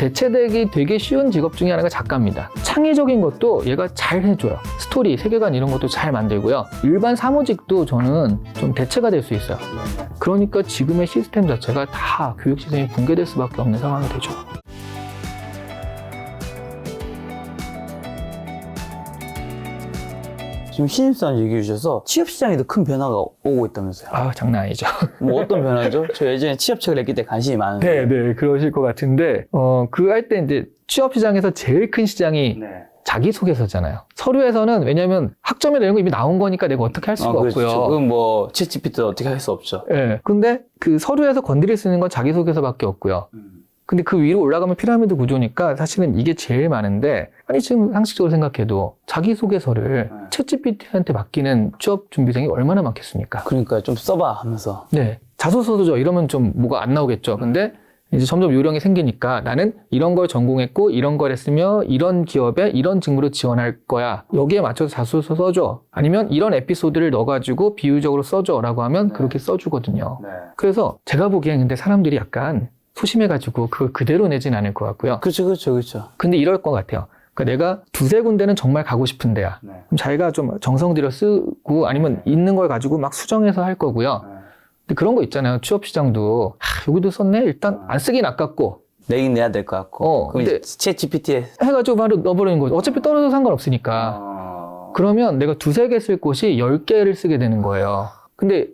대체되기 되게 쉬운 직업 중에 하나가 작가입니다. 창의적인 것도 얘가 잘 해줘요. 스토리, 세계관 이런 것도 잘 만들고요. 일반 사무직도 저는 좀 대체가 될 수 있어요. 그러니까 지금의 시스템 자체가 다 교육 시스템이 붕괴될 수밖에 없는 상황이 되죠. 지금 신입사원 얘기해 주셔서 취업시장에도 큰 변화가 오고 있다면서요? 아, 장난 아니죠. 뭐 어떤 변화죠? 저 예전에 취업책을 냈기 때문에 관심이 많은데. 네, 그러실 것 같은데, 그 할 때 이제 취업 시장에서 제일 큰 시장이 자기소개서잖아요. 서류에서는 왜냐면 학점에 내는 거 이미 나온 거니까 내가 어떻게 할 수가 그렇죠. 없고요. 그건 뭐 챗GPT도 어떻게 할 수 없죠. 네. 근데 그 서류에서 건드릴 수 있는 건 자기소개서밖에 없고요. 근데 그 위로 올라가면 피라미드 구조니까 사실은 이게 제일 많은데, 아니 지금 상식적으로 생각해도 자기소개서를 챗GPT한테 맡기는 취업 준비생이 얼마나 많겠습니까? 그러니까 좀 써봐 하면서. 네. 자소서죠. 이러면 좀 뭐가 안 나오겠죠. 근데 이제 점점 요령이 생기니까 나는 이런 걸 전공했고 이런 걸 했으며 이런 기업에 이런 직무로 지원할 거야. 여기에 맞춰서 자소서 써줘. 아니면 이런 에피소드를 넣어가지고 비유적으로 써줘 라고 하면 그렇게 써주거든요. 그래서 제가 보기엔 근데 사람들이 약간 소심해가지고 그걸 그대로 내진 않을 것 같고요. 그렇죠. 근데 이럴 것 같아요. 그러니까 내가 두세 군데는 정말 가고 싶은 데야. 그럼 자기가 좀 정성 들여 쓰고 아니면 있는 걸 가지고 막 수정해서 할 거고요. 근데 그런 거 있잖아요. 취업시장도 여기도 썼네? 일단 안 쓰긴 아깝고 내긴 내야 될 것 같고. 그럼 근데 이제 챗GPT에 해가지고 바로 넣어버리는 거죠. 어차피 떨어져도 상관없으니까. 그러면 내가 두세 개 쓸 곳이 10개를 쓰게 되는 거예요. 근데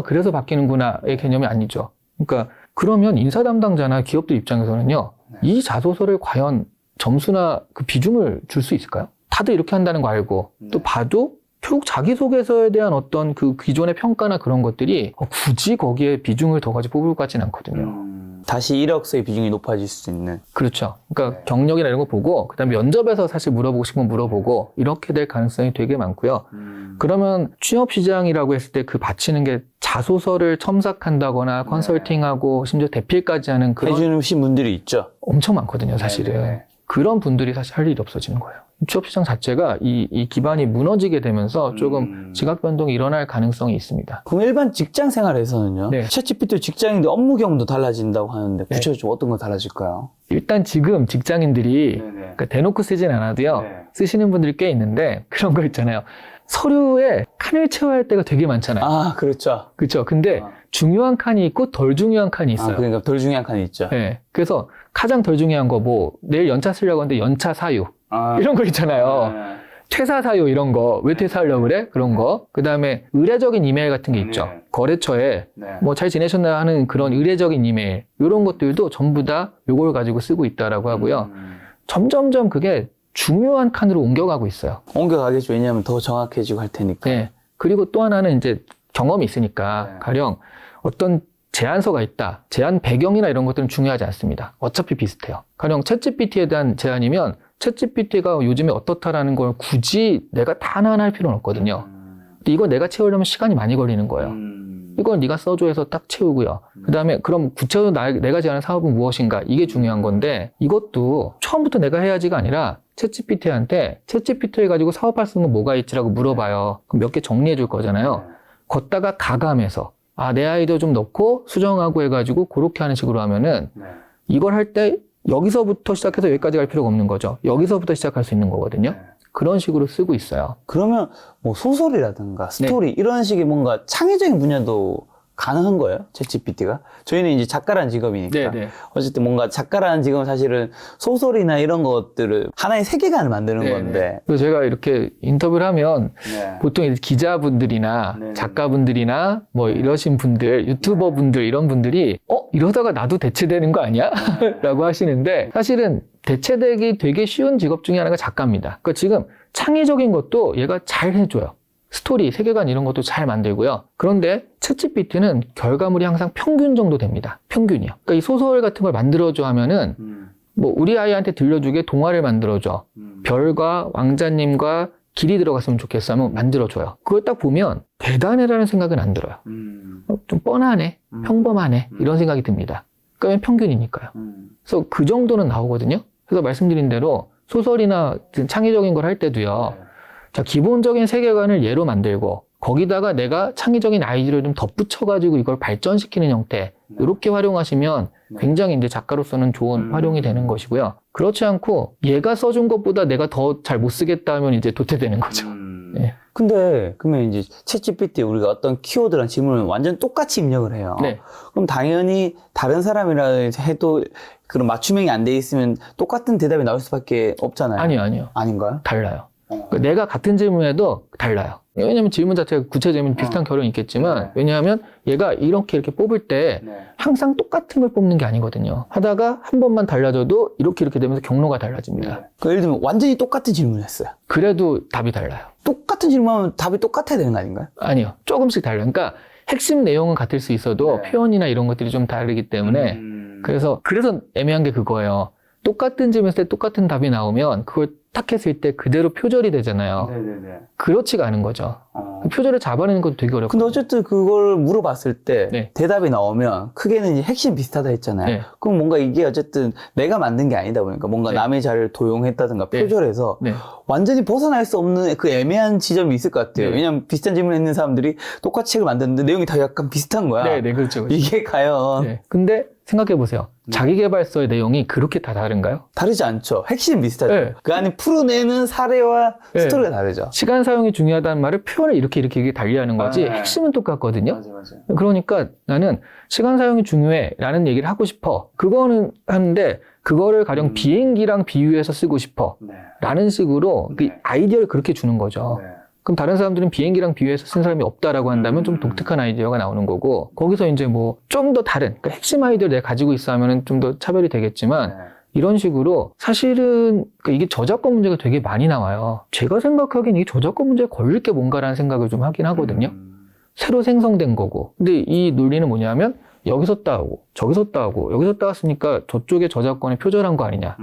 그래서 바뀌는구나의 개념이 아니죠. 그러니까 그러면 인사 담당자나 기업들 입장에서는요, 이 자소서를 과연 점수나 그 비중을 줄 수 있을까요? 다들 이렇게 한다는 거 알고, 또 봐도 결국 자기소개서에 대한 어떤 그 기존의 평가나 그런 것들이 굳이 거기에 비중을 더 가지고 뽑을 것 같지는 않거든요. 다시 이력서의 비중이 높아질 수 있는. 그렇죠. 그러니까 경력이나 이런 거 보고, 그 다음에 면접에서 사실 물어보고 싶으면 물어보고, 이렇게 될 가능성이 되게 많고요. 그러면 취업시장이라고 했을 때 그 바치는 게 자소서를 첨삭한다거나 컨설팅하고 심지어 대필까지 하는 그런 해주신 분들이 있죠. 엄청 많거든요, 사실은. 그런 분들이 사실 할 일이 없어지는 거예요. 취업시장 자체가 이 기반이 무너지게 되면서 조금 지각 변동이 일어날 가능성이 있습니다. 그럼 일반 직장 생활에서는요? 네. 챗GPT 직장인데 업무 경험도 달라진다고 하는데 구체적으로 어떤 거 달라질까요? 일단 지금 직장인들이 그러니까 대놓고 쓰진 않아도요, 쓰시는 분들이 꽤 있는데 그런 거 있잖아요. 서류에 칸을 채워야 할 때가 되게 많잖아요. 그렇죠. 그렇죠. 근데 중요한 칸이 있고 덜 중요한 칸이 있어요. 그러니까 덜 중요한 칸이 있죠. 네. 그래서 가장 덜 중요한 거 내일 연차 쓰려고 하는데 연차 사유. 이런 거 있잖아요. 퇴사 사유 이런 거. 왜 퇴사하려고 그래? 그런 거. 그 다음에 의례적인 이메일 같은 게 있죠. 거래처에 뭐 잘 지내셨나 하는 그런 의례적인 이메일. 이런 것들도 전부 다 요걸 가지고 쓰고 있다라고 하고요. 점점점 그게 중요한 칸으로 옮겨가고 있어요. 옮겨가겠죠. 왜냐하면 더 정확해지고 할 테니까. 네. 그리고 또 하나는 이제 경험이 있으니까 가령 어떤 제안서가 있다. 제안 배경이나 이런 것들은 중요하지 않습니다. 어차피 비슷해요. 가령 챗GPT에 대한 제안이면 챗GPT가 요즘에 어떻다라는 걸 굳이 내가 다 하나하나 할 필요는 없거든요. 근데 이거 내가 채우려면 시간이 많이 걸리는 거예요. 이건 네가 써줘 해서 딱 채우고요. 그 다음에 그럼 구체적으로 내가 제안한 사업은 무엇인가? 이게 중요한 건데 이것도 처음부터 내가 해야지가 아니라 챗GPT한테 챗GPT를 가지고 사업할 수 있는 건 뭐가 있지라고 물어봐요. 그럼 몇 개 정리해 줄 거잖아요. 걷다가 가감해서 내 아이디어 좀 넣고 수정하고 해가지고 그렇게 하는 식으로 하면은 이걸 할 때 여기서부터 시작해서 여기까지 갈 필요가 없는 거죠. 여기서부터 시작할 수 있는 거거든요. 그런 식으로 쓰고 있어요. 그러면 뭐 소설이라든가 스토리 이런 식의 뭔가 창의적인 분야도 가능한 거예요? 챗GPT가? 저희는 이제 작가라는 직업이니까. 어쨌든 뭔가 작가라는 직업은 사실은 소설이나 이런 것들을 하나의 세계관을 만드는 건데. 그래서 제가 이렇게 인터뷰를 하면 보통 이제 기자분들이나 작가분들이나 뭐 이러신 분들, 유튜버 분들 이런 분들이 이러다가 나도 대체되는 거 아니야? 라고 하시는데 사실은 대체되기 되게 쉬운 직업 중에 하나가 작가입니다. 그러니까 지금 창의적인 것도 얘가 잘 해줘요. 스토리, 세계관 이런 것도 잘 만들고요. 그런데 챗GPT는 결과물이 항상 평균 정도 됩니다. 평균이요. 그러니까 이 소설 같은 걸 만들어줘 하면은 뭐 우리 아이한테 들려주게 동화를 만들어줘. 별과 왕자님과 길이 들어갔으면 좋겠어 하면 만들어줘요. 그걸 딱 보면 대단해라는 생각은 안 들어요. 좀 뻔하네, 평범하네 이런 생각이 듭니다. 그러니까 평균이니까요. 그래서 그 정도는 나오거든요. 그래서 말씀드린 대로 소설이나 창의적인 걸 할 때도요. 자, 기본적인 세계관을 예로 만들고 거기다가 내가 창의적인 아이디어를 좀 덧붙여가지고 이걸 발전시키는 형태 이렇게 활용하시면 굉장히 이제 작가로서는 좋은 활용이 되는 것이고요. 그렇지 않고 얘가 써준 것보다 내가 더 잘 못 쓰겠다 하면 이제 도태되는 거죠. 네. 근데 그러면 이제 챗GPT 우리가 어떤 키워드랑 질문을 완전 똑같이 입력을 해요. 네. 그럼 당연히 다른 사람이라 해도 그런 맞춤형이 안 돼 있으면 똑같은 대답이 나올 수밖에 없잖아요. 아니요. 아닌가요? 달라요. 그러니까 내가 같은 질문에도 달라요. 왜냐하면 질문 자체가 구체적이면 비슷한 결론이 있겠지만, 왜냐하면 얘가 이렇게 뽑을 때 항상 똑같은 걸 뽑는 게 아니거든요. 하다가 한 번만 달라져도 이렇게 되면서 경로가 달라집니다. 예를 들면 완전히 똑같은 질문을 했어요. 그래도 답이 달라요. 똑같은 질문하면 답이 똑같아야 되는 거 아닌가요? 아니요. 조금씩 달라요. 그러니까 핵심 내용은 같을 수 있어도 표현이나 이런 것들이 좀 다르기 때문에 그래서 애매한 게 그거예요. 똑같은 질문 했을 때 똑같은 답이 나오면 그걸 딱 했을 때 그대로 표절이 되잖아요. 그렇지가 않은 거죠. 표절을 잡아내는 것도 되게 어렵고. 근데 어쨌든 그걸 물어봤을 때 대답이 나오면 크게는 이제 핵심 비슷하다 했잖아요. 그럼 뭔가 이게 어쨌든 내가 만든 게 아니다 보니까 뭔가 남의 자료를 도용했다든가 표절해서 완전히 벗어날 수 없는 그 애매한 지점이 있을 것 같아요. 왜냐면 비슷한 질문을 했는 사람들이 똑같이 책을 만드는데 내용이 다 약간 비슷한 거야. 그렇죠. 이게 과연. 근데 생각해보세요. 자기계발서의 내용이 그렇게 다 다른가요? 다르지 않죠. 핵심 비슷하죠. 그 안에 풀어내는 사례와 스토리가 다르죠. 시간 사용이 중요하다는 말을 표현을 이렇게 달리하는 거지 핵심은 똑같거든요. 맞아. 그러니까 나는 시간 사용이 중요해 라는 얘기를 하고 싶어. 그거는 하는데 그거를 가령 비행기랑 비유해서 쓰고 싶어 라는 식으로 그 아이디어를 그렇게 주는 거죠. 그럼 다른 사람들은 비행기랑 비유해서 쓴 사람이 없다라고 한다면 좀 독특한 아이디어가 나오는 거고, 거기서 이제 뭐 좀 더 다른, 그러니까 핵심 아이디어를 내가 가지고 있어 하면은 좀 더 차별이 되겠지만, 이런 식으로 사실은 이게 저작권 문제가 되게 많이 나와요. 제가 생각하기엔 이 저작권 문제에 걸릴 게 뭔가라는 생각을 좀 하긴 하거든요. 새로 생성된 거고. 근데 이 논리는 뭐냐면, 여기서 따오고, 저기서 따오고, 여기서 따왔으니까 저쪽에 저작권에 표절한 거 아니냐.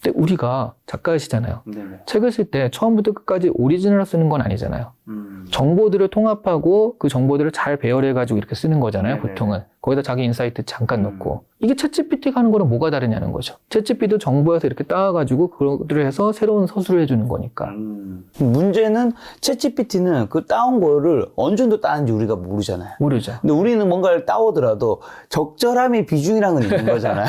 근데 우리가 작가이시잖아요. 책을 쓸 때 처음부터 끝까지 오리지널을 쓰는 건 아니잖아요. 정보들을 통합하고 그 정보들을 잘 배열해가지고 이렇게 쓰는 거잖아요, 보통은. 거기다 자기 인사이트 잠깐 넣고. 이게 챗GPT가 하는 거랑 뭐가 다르냐는 거죠. 챗GPT도 정보에서 이렇게 따와가지고 그거를 해서 새로운 서술을 해주는 거니까. 문제는 챗GPT는 그 따온 거를 어느 정도 따는지 우리가 모르잖아요. 모르죠. 근데 우리는 뭔가를 따오더라도 적절함의 비중이라는 건 있는 거잖아요.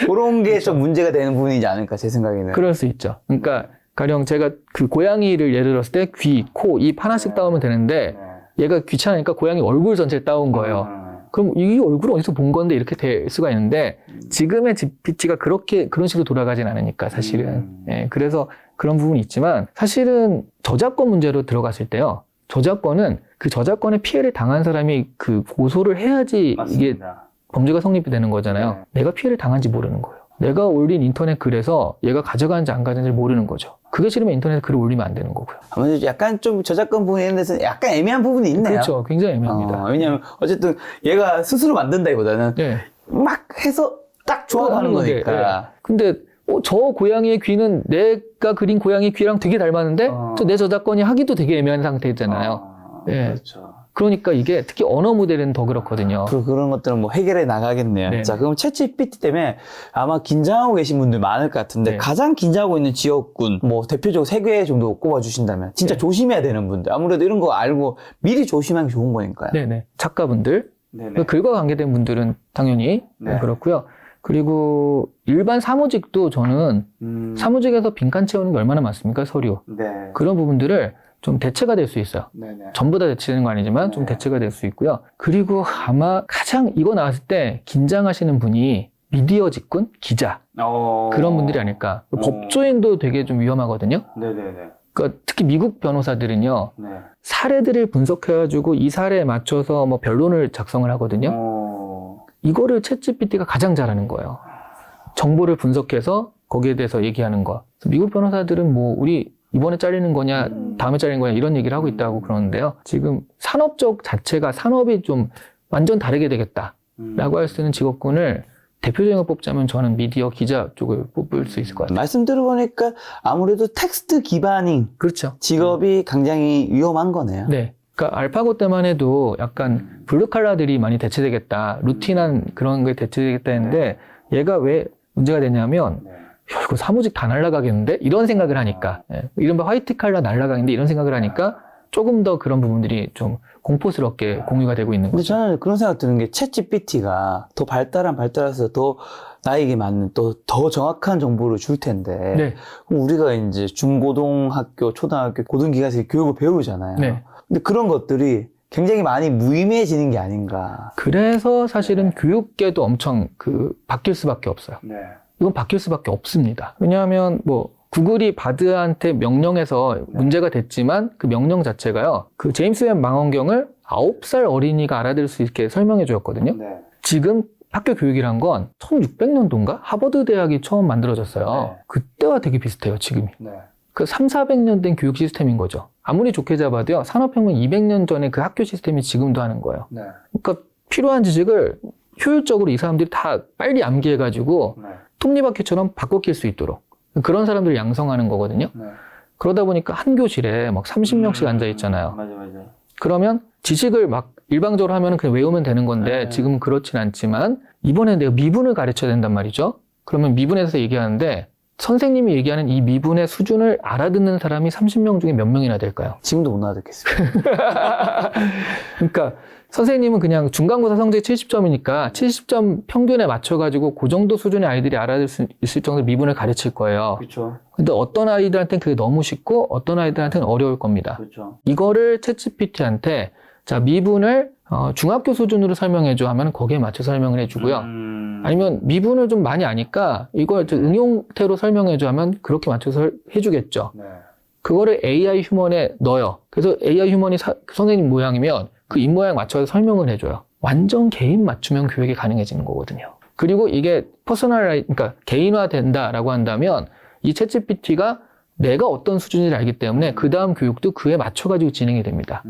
그런 게 좀 문제가 되는 부분이지 않을까, 제 생각에는. 그럴 수 있죠. 그러니까 가령 제가 그 고양이를 예를 들었을 때 귀, 코, 입 하나씩 따오면 되는데 얘가 귀찮으니까 고양이 얼굴 전체를 따온 거예요. 그럼 이 얼굴을 어디서 본 건데 이렇게 될 수가 있는데 지금의 GPT가 그런 식으로 돌아가진 않으니까 사실은. 그래서 그런 부분이 있지만 사실은 저작권 문제로 들어갔을 때요. 저작권은 그 저작권에 피해를 당한 사람이 그 고소를 해야지 맞습니다. 이게 범죄가 성립이 되는 거잖아요. 내가 피해를 당한지 모르는 거예요. 내가 올린 인터넷 글에서 얘가 가져가는지 안 가져가는지 모르는 거죠. 그게 싫으면 인터넷에 글을 올리면 안 되는 거고요. 아무래도 약간 좀 저작권 부분에 대해서 약간 애매한 부분이 있네요. 그렇죠. 굉장히 애매합니다. 왜냐면 어쨌든 얘가 스스로 만든다기보다는 막 해서 딱 조합하는 거니까. 근데 저 고양이의 귀는 내가 그린 고양이 귀랑 되게 닮았는데 내 저작권이 하기도 되게 애매한 상태잖아요. 그렇죠. 그러니까 이게 특히 언어 모델은 더 그렇거든요. 그런 것들은 뭐 해결해 나가겠네요. 자, 그럼 챗GPT 때문에 아마 긴장하고 계신 분들 많을 것 같은데 가장 긴장하고 있는 지역군, 뭐 대표적으로 3개 정도 꼽아주신다면 진짜 조심해야 되는 분들, 아무래도 이런 거 알고 미리 조심하는 게 좋은 거니까요. 네네. 작가분들, 글과 관계된 분들은 당연히 그렇고요. 그리고 일반 사무직도 저는 사무직에서 빈칸 채우는 게 얼마나 많습니까? 서류. 그런 부분들을 좀 대체가 될 수 있어요. 전부 다 대체되는 거 아니지만 좀 대체가 될 수 있고요. 그리고 아마 가장 이거 나왔을 때 긴장하시는 분이 미디어 직군, 기자 그런 분들이 아닐까. 법조인도 되게 좀 위험하거든요. 그러니까 특히 미국 변호사들은요. 사례들을 분석해가지고 이 사례에 맞춰서 뭐 변론을 작성을 하거든요. 이거를 챗GPT가 가장 잘하는 거예요. 정보를 분석해서 거기에 대해서 얘기하는 거. 미국 변호사들은 뭐 우리 이번에 잘리는 거냐, 다음에 잘리는 거냐 이런 얘기를 하고 있다고 그러는데요. 지금 산업적 자체가 산업이 좀 완전 다르게 되겠다라고 할 수 있는 직업군을 대표적인 걸 뽑자면 저는 미디어 기자 쪽을 뽑을 수 있을 것 같아요. 말씀 들어보니까 아무래도 텍스트 기반인 그렇죠. 직업이 굉장히 위험한 거네요. 네. 그러니까 알파고 때만 해도 약간 블루칼라들이 많이 대체되겠다, 루틴한 그런 게 대체되겠다 했는데 얘가 왜 문제가 되냐면 야, 이거 사무직 다 날아가겠는데? 이런 생각을 하니까. 이른바 화이트 칼라 날아가겠는데? 이런 생각을 하니까 조금 더 그런 부분들이 좀 공포스럽게 공유가 되고 있는 근데 거죠. 저는 그런 생각 드는 게 챗GPT가 더 발달해서 더 나에게 맞는 또 더 정확한 정보를 줄 텐데 네. 그럼 우리가 이제 중고등학교, 초등학교, 고등기관에서 교육을 배우잖아요. 네. 근데 그런 것들이 굉장히 많이 무의미해지는 게 아닌가. 그래서 사실은 교육계도 엄청 바뀔 수밖에 없어요. 네. 이건 바뀔 수밖에 없습니다. 왜냐하면 뭐 구글이 바드한테 명령해서 문제가 됐지만 그 명령 자체가요. 그 제임스 웹 망원경을 9살 어린이가 알아들을 수 있게 설명해 주었거든요. 네. 지금 학교 교육이란 건 1600년도인가? 하버드 대학이 처음 만들어졌어요. 네. 그때와 되게 비슷해요, 지금이. 네. 그 300~400년 된 교육 시스템인 거죠. 아무리 좋게 잡아도요, 산업혁명 200년 전에 그 학교 시스템이 지금도 하는 거예요. 네. 그러니까 필요한 지식을 효율적으로 이 사람들이 다 빨리 암기해가지고 네. 톱니바퀴처럼 바꿔낄 수 있도록 그런 사람들을 양성하는 거거든요. 네. 그러다 보니까 한 교실에 막 30명씩 앉아 있잖아요. 맞아. 그러면 지식을 막 일방적으로 하면 그냥 외우면 되는 건데 네. 지금은 그렇진 않지만 이번에 내가 미분을 가르쳐야 된단 말이죠. 그러면 미분에서 얘기하는데 선생님이 얘기하는 이 미분의 수준을 알아듣는 사람이 30명 중에 몇 명이나 될까요? 지금도 못 알아듣겠습니다. 그러니까 선생님은 그냥 중간고사 성적이 70점이니까 70점 평균에 맞춰가지고 그 정도 수준의 아이들이 알아들 수 있을 정도 미분을 가르칠 거예요. 그렇죠. 근데 어떤 아이들한테는 그게 너무 쉽고 어떤 아이들한테는 어려울 겁니다. 그렇죠. 이거를 챗GPT한테 자 미분을 중학교 수준으로 설명해줘 하면 거기에 맞춰 설명을 해주고요. 아니면 미분을 좀 많이 아니까 이걸 응용태로 설명해줘 하면 그렇게 맞춰서 해주겠죠. 네. 그거를 AI 휴먼에 넣어요. 그래서 AI 휴먼이 선생님 모양이면 그 입모양 맞춰서 설명을 해줘요. 완전 개인 맞춤형 교육이 가능해지는 거거든요. 그리고 이게 그러니까 개인화된다라고 한다면 이 챗GPT가 내가 어떤 수준인지 알기 때문에 그 다음 교육도 그에 맞춰가지고 진행이 됩니다.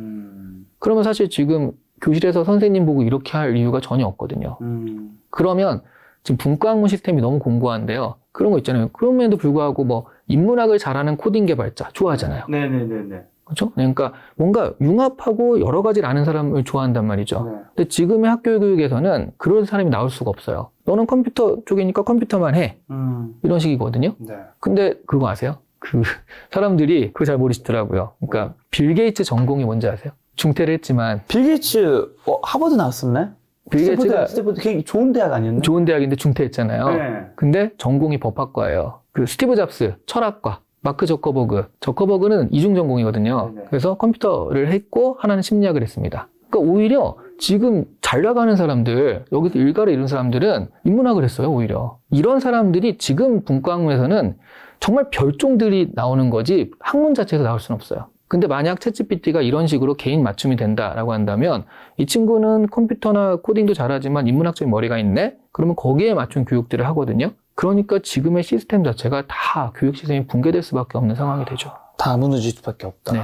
그러면 사실 지금 교실에서 선생님 보고 이렇게 할 이유가 전혀 없거든요. 그러면 지금 분과학문 시스템이 너무 공고한데요. 그런 거 있잖아요. 그럼에도 불구하고 뭐 인문학을 잘하는 코딩 개발자 좋아하잖아요. 네네네네. 그렇죠? 그러니까 뭔가 융합하고 여러 가지를 아는 사람을 좋아한단 말이죠. 네. 근데 지금의 학교 교육에서는 그런 사람이 나올 수가 없어요. 너는 컴퓨터 쪽이니까 컴퓨터만 해. 이런 식이거든요. 네. 근데 그거 아세요? 사람들이 그거 잘 모르시더라고요. 그러니까 빌 게이츠 전공이 뭔지 아세요? 중퇴를 했지만 빌 게이츠 하버드 나왔었나요? 빌 게이츠가 스탠포드 굉장히 좋은 대학 아니었나요? 좋은 대학인데 중퇴했잖아요. 네. 근데 전공이 법학과예요. 스티브 잡스 철학과, 마크 저커버그는 이중 전공이거든요. 네네. 그래서 컴퓨터를 했고 하나는 심리학을 했습니다. 그러니까 오히려 지금 잘 나가는 사람들, 여기서 일가를 이룬 사람들은 인문학을 했어요, 오히려. 이런 사람들이 지금 분과학문에서는 정말 별종들이 나오는 거지 학문 자체에서 나올 수는 없어요. 근데 만약 챗GPT가 이런 식으로 개인 맞춤이 된다라고 한다면 이 친구는 컴퓨터나 코딩도 잘하지만 인문학적인 머리가 있네? 그러면 거기에 맞춘 교육들을 하거든요. 그러니까 지금의 시스템 자체가 다 교육 시스템이 붕괴될 수밖에 없는 상황이 되죠. 다 무너질 수밖에 없다. 네.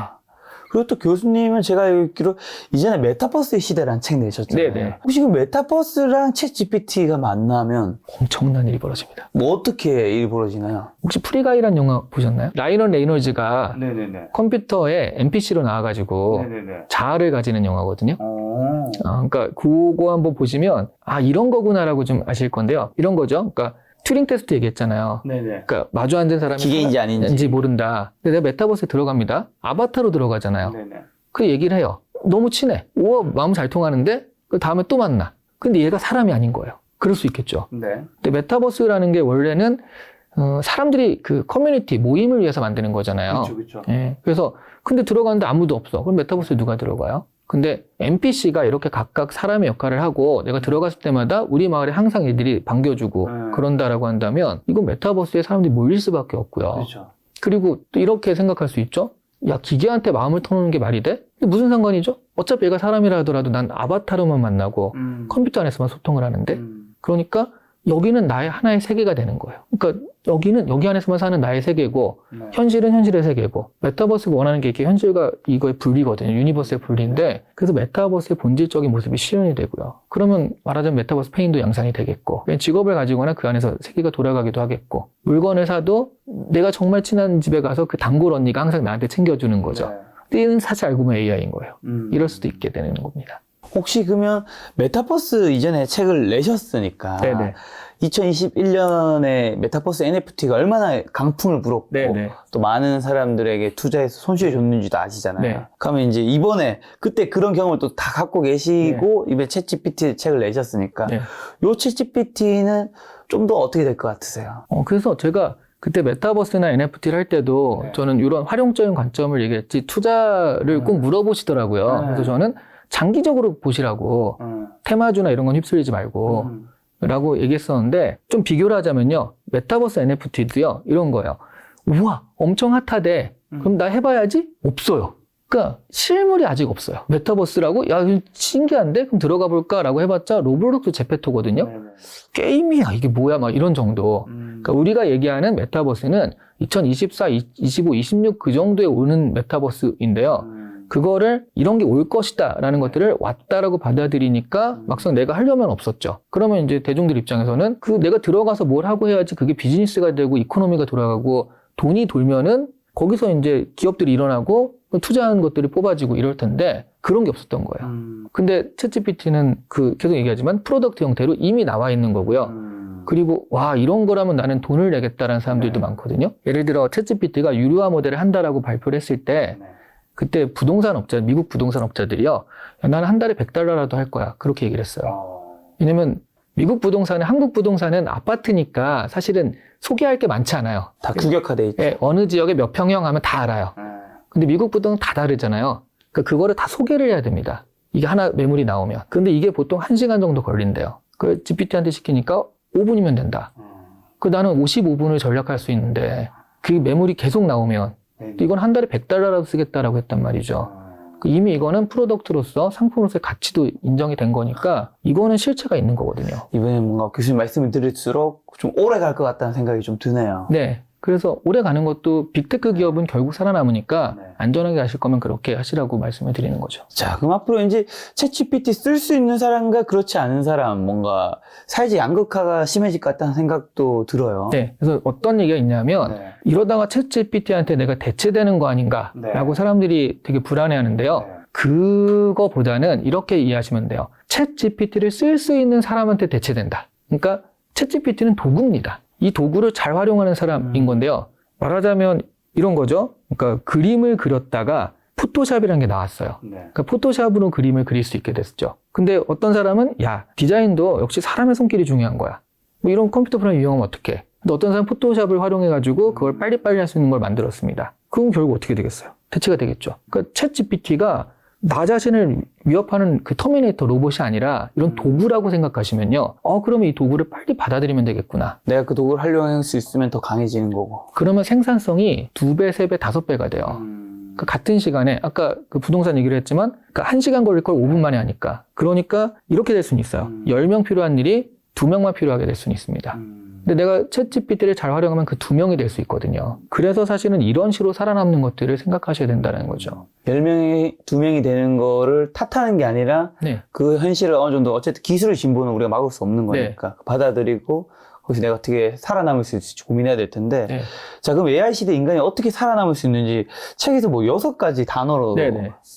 그리고 또 교수님은 제가 알기로 이전에 메타버스의 시대라는 책 내셨잖아요. 네네. 혹시 그 메타버스랑 챗GPT가 만나면 엄청난 일이 벌어집니다. 뭐 어떻게 일이 벌어지나요? 혹시 프리가이라는 영화 보셨나요? 라이언 레이놀즈가 네네네. 컴퓨터에 NPC로 나와가지고 네네네. 자아를 가지는 영화거든요. 그러니까 그거 한번 보시면 이런 거구나라고 좀 아실 건데요. 이런 거죠. 그러니까 튜링 테스트 얘기했잖아요. 네네. 그러니까 마주 앉은 사람이 기계인지 아닌지 모른다. 근데 내가 메타버스에 들어갑니다. 아바타로 들어가잖아요. 네네. 그 얘기를 해요. 너무 친해. 우와, 마음 잘 통하는데 그 다음에 또 만나. 근데 얘가 사람이 아닌 거예요. 그럴 수 있겠죠. 네. 근데 메타버스라는 게 원래는 사람들이 그 커뮤니티 모임을 위해서 만드는 거잖아요. 그렇죠. 예. 그래서 근데 들어가는데 아무도 없어. 그럼 메타버스에 누가 들어가요? 근데 NPC가 이렇게 각각 사람의 역할을 하고 내가 들어갔을 때마다 우리 마을에 항상 애들이 반겨주고 그런다라고 한다면 이건 메타버스에 사람들이 몰릴 수밖에 없고요. 그렇죠. 그리고 또 이렇게 생각할 수 있죠. 야, 기계한테 마음을 터놓는 게 말이 돼? 근데 무슨 상관이죠? 어차피 얘가 사람이라 하더라도 난 아바타로만 만나고 컴퓨터 안에서만 소통을 하는데 그러니까 여기는 나의 하나의 세계가 되는 거예요. 그러니까 여기는 여기 안에서만 사는 나의 세계고 현실은 현실의 세계고 메타버스가 원하는 게 이렇게 현실과 이거의 분리거든요. 유니버스의 분리인데 그래서 메타버스의 본질적인 모습이 실현이 되고요. 그러면 말하자면 메타버스 페인도 양산이 되겠고 직업을 가지거나 그 안에서 세계가 돌아가기도 하겠고 물건을 사도 내가 정말 친한 집에 가서 그 단골 언니가 항상 나한테 챙겨주는 거죠. 근데 얘는 사실 알고 보면 AI인 거예요. 이럴 수도 있게 되는 겁니다. 혹시 그러면 메타버스 이전에 책을 내셨으니까 네네. 2021년에 메타버스 NFT가 얼마나 강풍을 불었고 네네. 또 많은 사람들에게 투자해서 손실을 줬는지도 아시잖아요. 네. 그러면 이제 이번에 그때 그런 경험을 또 다 갖고 계시고 이번에 챗GPT 책을 내셨으니까 네. 요 챗GPT는 좀 더 어떻게 될 것 같으세요? 그래서 제가 그때 메타버스나 NFT를 할 때도 네. 저는 이런 활용적인 관점을 얘기했지 투자를 꼭 물어보시더라고요. 네. 그래서 저는 장기적으로 보시라고 테마주나 이런 건 휩쓸리지 말고 라고 얘기했었는데 좀 비교를 하자면요. 메타버스 NFT도요. 이런 거예요. 우와 엄청 핫하대. 그럼 나 해봐야지? 없어요. 그러니까 실물이 아직 없어요. 메타버스라고? 야 신기한데? 그럼 들어가 볼까? 라고 해봤자 로블록스 제페토거든요. 게임이야 이게 뭐야 막 이런 정도. 그러니까 우리가 얘기하는 메타버스는 2024, 25, 26 그 정도에 오는 메타버스인데요. 그거를 이런 게 올 것이다 라는 것들을 왔다라고 받아들이니까 막상 내가 하려면 없었죠. 그러면 이제 대중들 입장에서는 그 내가 들어가서 뭘 하고 해야지 그게 비즈니스가 되고 이코노미가 돌아가고 돈이 돌면은 거기서 이제 기업들이 일어나고 투자한 것들이 뽑아지고 이럴 텐데 그런 게 없었던 거예요. 근데 챗GPT는 그 계속 얘기하지만 프로덕트 형태로 이미 나와 있는 거고요. 그리고 와 이런 거라면 나는 돈을 내겠다라는 사람들도 많거든요. 예를 들어 챗GPT가 유료화 모델을 한다라고 발표를 했을 때 그때 부동산 업자, 미국 부동산 업자들이요. 야, 나는 한 달에 $100라도 할 거야. 그렇게 얘기를 했어요. 왜냐면 미국 부동산은 한국 부동산은 아파트니까 사실은 소개할 게 많지 않아요. 다 규격화돼 있죠. 예, 어느 지역에 몇 평형 하면 다 알아요. 근데 미국 부동산 다 다르잖아요. 그러니까 그거를 다 소개를 해야 됩니다. 이게 하나 매물이 나오면. 근데 이게 보통 1시간 정도 걸린대요. 그 GPT한테 시키니까 5분이면 된다. 그 나는 55분을 전략할 수 있는데 그 매물이 계속 나오면 이건 한 달에 $100라도 쓰겠다라고 했단 말이죠. 이미 이거는 프로덕트로서 상품으로서의 가치도 인정이 된 거니까 이거는 실체가 있는 거거든요. 이번에 뭔가 교수님 말씀을 들을수록 좀 오래 갈 것 같다는 생각이 좀 드네요. 네. 그래서 오래 가는 것도 빅테크 기업은 결국 살아남으니까 네. 안전하게 하실 거면 그렇게 하시라고 말씀을 드리는 거죠. 자, 그럼 앞으로 이제 챗GPT 쓸 수 있는 사람과 그렇지 않은 사람, 뭔가 사회적 양극화가 심해질 것 같다는 생각도 들어요. 네. 그래서 어떤 얘기가 있냐면 네. 이러다가 챗GPT한테 내가 대체되는 거 아닌가라고 네. 사람들이 되게 불안해하는데요. 네. 그거보다는 이렇게 이해하시면 돼요. 챗GPT를 쓸 수 있는 사람한테 대체된다. 그러니까 챗GPT는 도구입니다. 이 도구를 잘 활용하는 사람인 건데요. 말하자면 이런 거죠. 그러니까 그림을 그렸다가 포토샵이라는 게 나왔어요. 네. 그러니까 포토샵으로 그림을 그릴 수 있게 됐죠. 근데 어떤 사람은 야 디자인도 역시 사람의 손길이 중요한 거야. 뭐 이런 컴퓨터 프로그램 이용하면 어떡해. 근데 어떤 사람은 포토샵을 활용해가지고 그걸 빨리빨리 할 수 있는 걸 만들었습니다. 그럼 결국 어떻게 되겠어요? 대체가 되겠죠. 그러니까 챗 GPT가 나 자신을 위협하는 그 터미네이터 로봇이 아니라 이런 도구라고 생각하시면요. 그러면 이 도구를 빨리 받아들이면 되겠구나. 내가 그 도구를 활용할 수 있으면 더 강해지는 거고. 그러면 생산성이 2배, 3배, 5배가 돼요. 그러니까 같은 시간에 아까 그 부동산 얘기를 했지만 그러니까 1시간 걸릴 걸 5분 만에 하니까. 그러니까 이렇게 될 수는 있어요. 10명 필요한 일이 2명만 필요하게 될 수는 있습니다. 근데 내가 챗GPT를 잘 활용하면 그 2명이 될 수 있거든요. 그래서 사실은 이런 식으로 살아남는 것들을 생각하셔야 된다는 거죠. 10명이 2명이 되는 거를 탓하는 게 아니라 네. 그 현실을 어느 정도 어쨌든 기술의 진보는 우리가 막을 수 없는 거니까 받아들이고 거기서 내가 어떻게 살아남을 수 있을지 고민해야 될 텐데 네. 자 그럼 AI 시대 인간이 어떻게 살아남을 수 있는지 책에서 뭐 6가지 단어로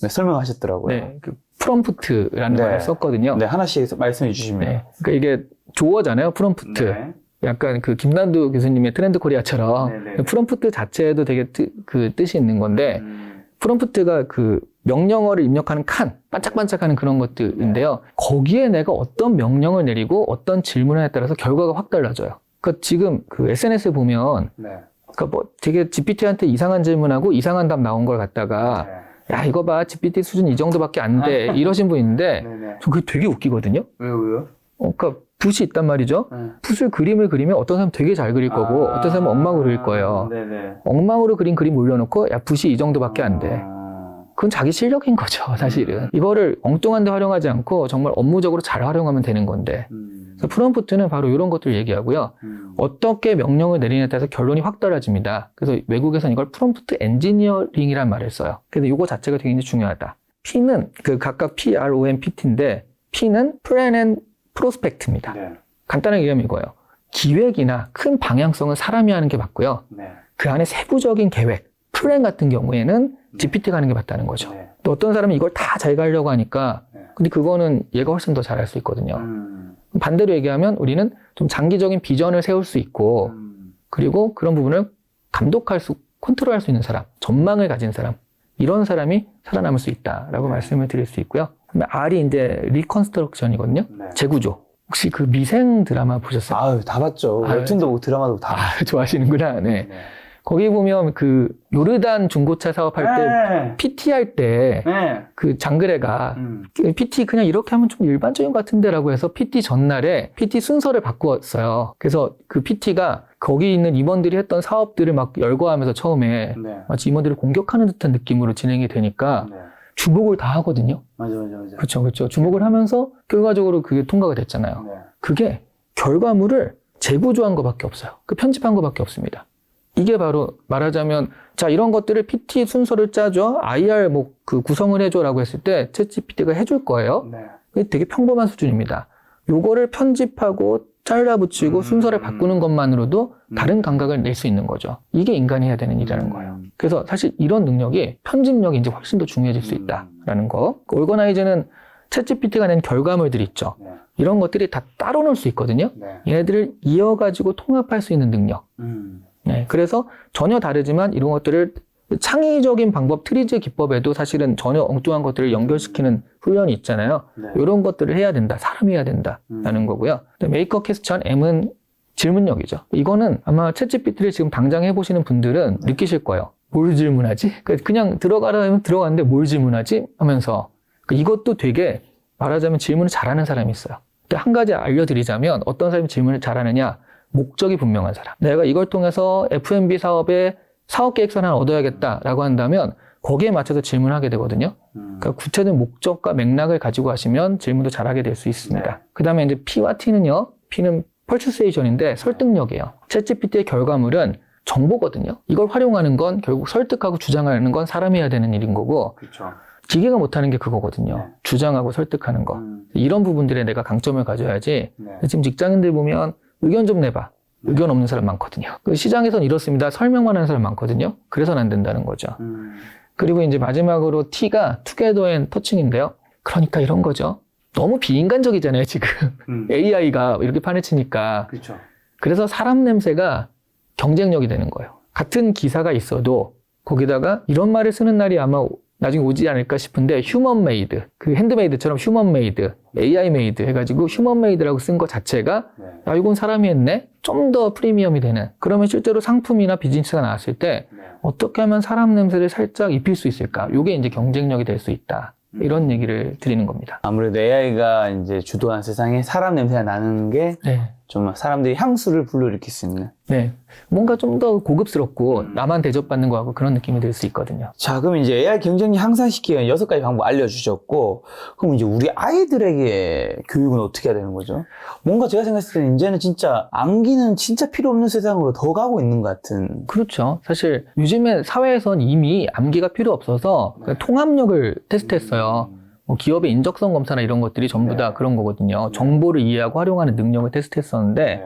설명하셨더라고요. 네. 그 프롬프트라는 말을 썼거든요. 네, 하나씩 말씀해 주시면. 네. 그러니까 이게 조어잖아요. 프롬프트. 네. 약간 그 김난두 교수님의 트렌드 코리아처럼 네네. 프롬프트 자체에도 되게 그 뜻이 있는 건데 프롬프트가 그 명령어를 입력하는 칸, 반짝반짝하는 그런 것들인데요. 거기에 내가 어떤 명령을 내리고 어떤 질문에 따라서 결과가 확 달라져요. 그러니까 지금 그 SNS에 보면 그러니까 뭐 되게 GPT한테 이상한 질문하고 이상한 답 나온 걸 갖다가 야 이거 봐 GPT 수준 이 정도밖에 안 돼 이러신 분 있는데 저 그게 되게 웃기거든요. 왜요? 그러니까 붓이 있단 말이죠. 붓을 그림을 그리면 어떤 사람은 되게 잘 그릴 거고 어떤 사람은 엉망으로 그릴 거예요. 엉망으로 그린 그림 올려놓고 야 붓이 이 정도밖에 안 돼. 그건 자기 실력인 거죠, 사실은. 이거를 엉뚱한 데 활용하지 않고 정말 업무적으로 잘 활용하면 되는 건데. 그래서 프롬프트는 바로 이런 것들을 얘기하고요. 어떻게 명령을 내리느냐에 따라서 결론이 확 달라집니다. 그래서 외국에서는 이걸 프롬프트 엔지니어링이란 말을 써요. 그래서 이거 자체가 되게 중요하다. P는 그 각각 PROMPT인데 P는 Plan and Prospect입니다. 간단하게 얘기하면 이거예요. 기획이나 큰 방향성은 사람이 하는 게 맞고요. 그 안에 세부적인 계획, 플랜 같은 경우에는 GPT가 하는 게 맞다는 거죠. 또 어떤 사람은 이걸 다 잘 가려고 하니까 근데 그거는 얘가 훨씬 더 잘할 수 있거든요. 반대로 얘기하면 우리는 좀 장기적인 비전을 세울 수 있고 그리고 그런 부분을 컨트롤할 수 있는 사람, 전망을 가진 사람, 이런 사람이 살아남을 수 있다라고 말씀을 드릴 수 있고요. R이 이제 리컨스트럭션이거든요. 네. 재구조. 혹시 그 미생 드라마 보셨어요? 아유, 다 봤죠. 웹툰도 보고 드라마도 다. 좋아하시는구나. 네. 거기 보면 그 요르단 중고차 사업할 때 PT 할 때 그 장그래가 PT 그냥 이렇게 하면 좀 일반적인 것 같은데라고 해서 PT 전날에 PT 순서를 바꾸었어요. 그래서 그 PT가 거기 있는 임원들이 했던 사업들을 막 열거하면서 처음에 마치 임원들을 공격하는 듯한 느낌으로 진행이 되니까 주목을 다 하거든요. 맞아. 그렇죠. 주목을 하면서 결과적으로 그게 통과가 됐잖아요. 그게 결과물을 재구조한 것밖에 없어요. 그 편집한 것밖에 없습니다. 이게 바로 말하자면 자 이런 것들을 PT 순서를 짜줘, IR 그 구성을 해줘라고 했을 때 챗GPT가 해줄 거예요. 이게 되게 평범한 수준입니다. 요거를 편집하고 잘라붙이고 순서를 바꾸는 것만으로도 다른 감각을 낼 수 있는 거죠. 이게 인간이 해야 되는 일이라는 거예요. 그래서 사실 이런 능력이 편집력이 이제 훨씬 더 중요해질 수 있다라는 거. 오거나이즈는 챗GPT가 낸 결과물들이 있죠. 이런 것들이 다 따로 놓을 수 있거든요. 얘네들을 이어가지고 통합할 수 있는 능력. 네, 그래서 전혀 다르지만 이런 것들을 창의적인 방법, 트리즈 기법에도 사실은 전혀 엉뚱한 것들을 연결시키는 훈련이 있잖아요. 이런 것들을 해야 된다. 사람이 해야 된다라는 거고요. 메이커 퀘스천 M은 질문력이죠. 이거는 아마 챗GPT를 지금 당장 해보시는 분들은 느끼실 거예요. 뭘 질문하지? 그냥 들어가라 하면 들어가는데 뭘 질문하지? 하면서 이것도 되게 말하자면 질문을 잘하는 사람이 있어요. 한 가지 알려드리자면 어떤 사람이 질문을 잘하느냐? 목적이 분명한 사람. 내가 이걸 통해서 F&B 사업에 사업계획서를 하나 얻어야겠다라고 한다면 거기에 맞춰서 질문하게 되거든요. 그러니까 구체적인 목적과 맥락을 가지고 하시면 질문도 잘하게 될 수 있습니다. 그 다음에 이제 P와 T는요. P는 퍼슈세이션인데 설득력이에요. 챗GPT의 결과물은 정보거든요. 이걸 활용하는 건 결국 설득하고 주장하는 건 사람이 해야 되는 일인 거고 기계가 못하는 게 그거거든요. 주장하고 설득하는 거. 이런 부분들에 내가 강점을 가져야지. 지금 직장인들 보면 의견 좀 내봐. 의견 없는 사람 많거든요. 그 시장에선 이렇습니다. 설명만 하는 사람 많거든요. 그래서는 안 된다는 거죠. 그리고 이제 마지막으로 T가 투게더 앤 터칭인데요. 그러니까 이런 거죠. 너무 비인간적이잖아요, 지금. AI가 이렇게 판을 치니까. 그래서 사람 냄새가 경쟁력이 되는 거예요. 같은 기사가 있어도 거기다가 이런 말을 쓰는 날이 아마 나중에 오지 않을까 싶은데 휴먼 메이드, 그 핸드메이드처럼 휴먼 메이드, AI 메이드 해가지고 휴먼 메이드라고 쓴 것 자체가 야 이건 사람이 했네? 좀 더 프리미엄이 되는. 그러면 실제로 상품이나 비즈니스가 나왔을 때 어떻게 하면 사람 냄새를 살짝 입힐 수 있을까? 이게 이제 경쟁력이 될 수 있다. 이런 얘기를 드리는 겁니다. 아무래도 AI가 이제 주도한 세상에 사람 냄새가 나는 게 좀 사람들이 향수를 불러일으킬 수 있는. 뭔가 좀 더 고급스럽고 나만 대접받는 거하고 그런 느낌이 들 수 있거든요. 자, 그럼 이제 AI 경쟁력 향상시키기 위한 6가지 방법 알려주셨고, 그럼 이제 우리 아이들에게 교육은 어떻게 해야 되는 거죠? 뭔가 제가 생각했을 때는 이제는 진짜 암기는 진짜 필요 없는 세상으로 더 가고 있는 것 같은. 그렇죠. 사실 요즘에 사회에선 이미 암기가 필요 없어서 통합력을 테스트했어요. 뭐 기업의 인적성 검사나 이런 것들이 전부 다 그런 거거든요. 정보를 이해하고 활용하는 능력을 테스트했었는데